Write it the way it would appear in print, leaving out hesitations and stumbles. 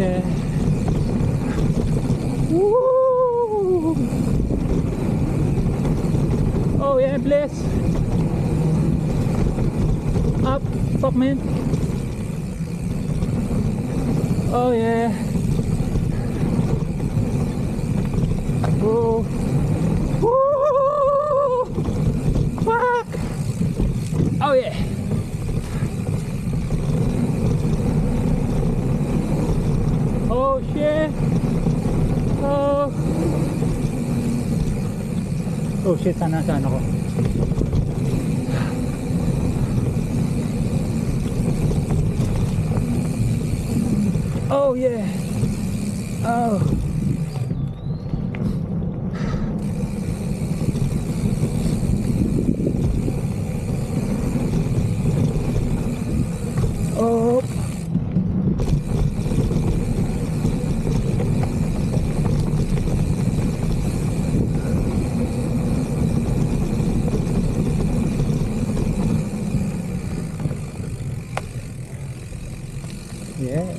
yeah. Woo! Oh yeah, bless. Up, fuck man. Oh yeah. Whoa. Woo! Fuck! Oh yeah. Oh shit. Oh. Oh shit, sana ako. Oh yeah. Oh. Oh. Yeah.